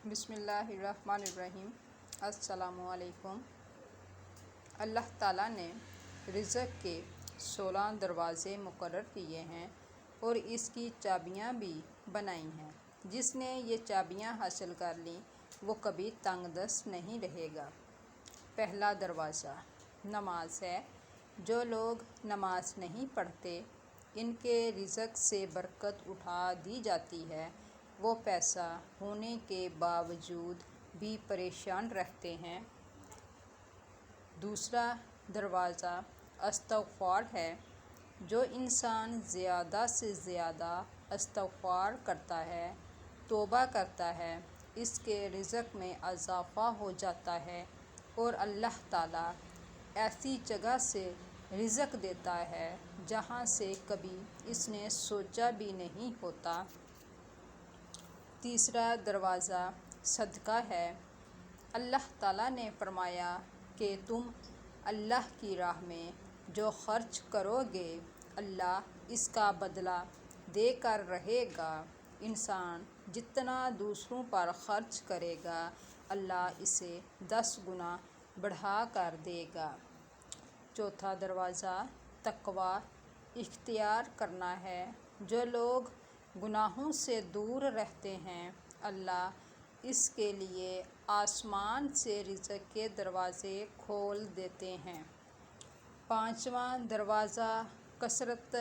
بسم اللہ الرحمن الرحیم۔ السلام علیکم۔ اللہ تعالیٰ نے رزق کے 16 دروازے مقرر کیے ہیں اور اس کی چابیاں بھی بنائی ہیں۔ جس نے یہ چابیاں حاصل کر لیں وہ کبھی تنگ دست نہیں رہے گا۔ پہلا دروازہ نماز ہے۔ جو لوگ نماز نہیں پڑھتے ان کے رزق سے برکت اٹھا دی جاتی ہے۔ وہ پیسہ ہونے کے باوجود بھی پریشان رہتے ہیں۔ دوسرا دروازہ استغفار ہے۔ جو انسان زیادہ سے زیادہ استغفار کرتا ہے، توبہ کرتا ہے، اس کے رزق میں اضافہ ہو جاتا ہے اور اللہ تعالیٰ ایسی جگہ سے رزق دیتا ہے جہاں سے کبھی اس نے سوچا بھی نہیں ہوتا۔ تیسرا دروازہ صدقہ ہے۔ اللہ تعالیٰ نے فرمایا کہ تم اللہ کی راہ میں جو خرچ کرو گے اللہ اس کا بدلہ دے کر رہے گا۔ انسان جتنا دوسروں پر خرچ کرے گا اللہ اسے 10 گنا بڑھا کر دے گا۔ چوتھا دروازہ تقویٰ اختیار کرنا ہے۔ جو لوگ گناہوں سے دور رہتے ہیں اللہ اس کے لیے آسمان سے رزق کے دروازے کھول دیتے ہیں۔ پانچواں دروازہ کثرت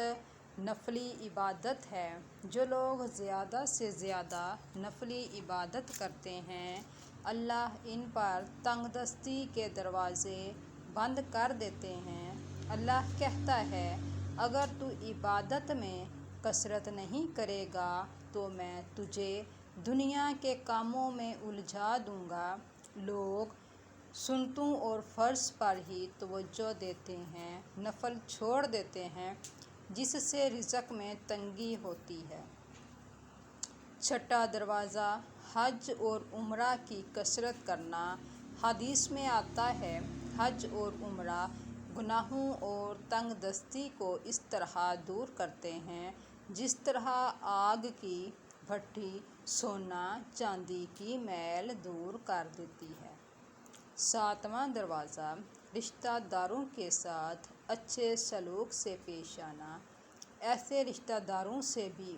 نفلی عبادت ہے۔ جو لوگ زیادہ سے زیادہ نفلی عبادت کرتے ہیں اللہ ان پر تنگ دستی کے دروازے بند کر دیتے ہیں۔ اللہ کہتا ہے اگر تو عبادت میں کثرت نہیں کرے گا تو میں تجھے دنیا کے کاموں میں الجھا دوں گا۔ لوگ سنتوں اور فرض پر ہی توجہ دیتے ہیں، نفل چھوڑ دیتے ہیں جس سے رزق میں تنگی ہوتی ہے۔ چھٹا دروازہ حج اور عمرہ کی کثرت کرنا۔ حدیث میں آتا ہے حج اور عمرہ گناہوں اور تنگ دستی کو اس طرح دور کرتے ہیں جس طرح آگ کی بھٹی سونا چاندی کی میل دور کر دیتی ہے۔ ساتواں دروازہ رشتہ داروں کے ساتھ اچھے سلوک سے پیش آنا۔ ایسے رشتہ داروں سے بھی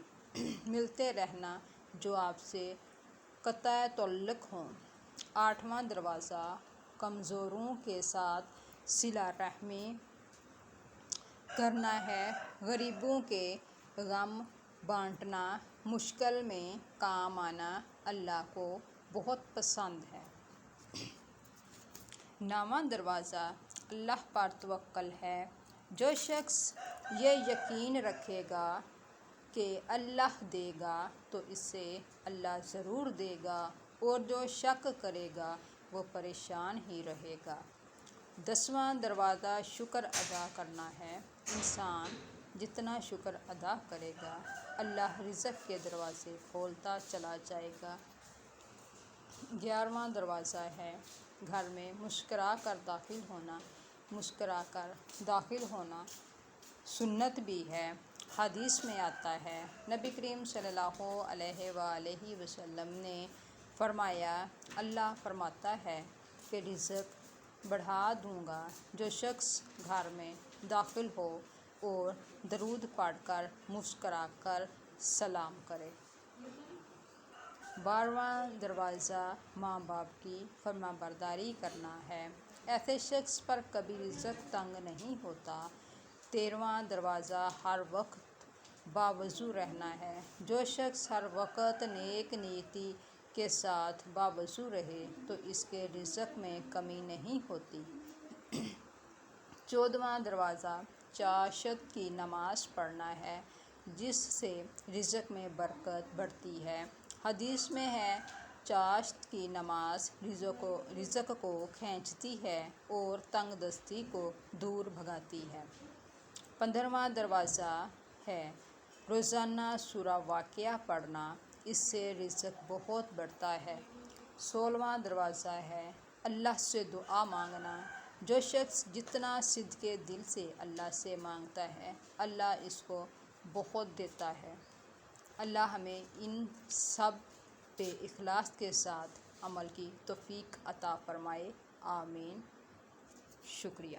ملتے رہنا جو آپ سے قطع تعلق ہوں۔ آٹھواں دروازہ کمزوروں کے ساتھ صلہ رحمی کرنا ہے۔ غریبوں کے غم بانٹنا، مشکل میں کام آنا اللہ کو بہت پسند ہے۔ نواں دروازہ اللہ پر توکل ہے۔ جو شخص یہ یقین رکھے گا کہ اللہ دے گا تو اسے اللہ ضرور دے گا اور جو شک کرے گا وہ پریشان ہی رہے گا۔ 10واں دروازہ شکر ادا کرنا ہے۔ انسان جتنا شکر ادا کرے گا اللہ رزق کے دروازے کھولتا چلا جائے گا۔ 11واں دروازہ ہے گھر میں مسکرا کر داخل ہونا۔ مسکرا کر داخل ہونا سنت بھی ہے۔ حدیث میں آتا ہے نبی کریم صلی اللہ علیہ وآلہ وسلم نے فرمایا اللہ فرماتا ہے کہ رزق بڑھا دوں گا جو شخص گھر میں داخل ہو اور درود پڑھ کر مسکرا کر سلام کرے۔ 12واں دروازہ ماں باپ کی فرمانبرداری کرنا ہے۔ ایسے شخص پر کبھی رزق تنگ نہیں ہوتا۔ 13واں دروازہ ہر وقت باوضو رہنا ہے۔ جو شخص ہر وقت نیک نیتی کے ساتھ باوضو رہے تو اس کے رزق میں کمی نہیں ہوتی۔ 14واں دروازہ چاشت کی نماز پڑھنا ہے جس سے رزق میں برکت بڑھتی ہے۔ حدیث میں ہے چاشت کی نماز رزق کو کھینچتی ہے اور تنگ دستی کو دور بھگاتی ہے۔ 15واں دروازہ ہے روزانہ سورہ واقعہ پڑھنا، اس سے رزق بہت بڑھتا ہے۔ 16واں دروازہ ہے اللہ سے دعا مانگنا۔ جو شخص جتنا صدقے دل سے اللہ سے مانگتا ہے اللہ اس کو بہت دیتا ہے۔ اللہ ہمیں ان سب پہ اخلاص کے ساتھ عمل کی توفیق عطا فرمائے، آمین۔ شکریہ۔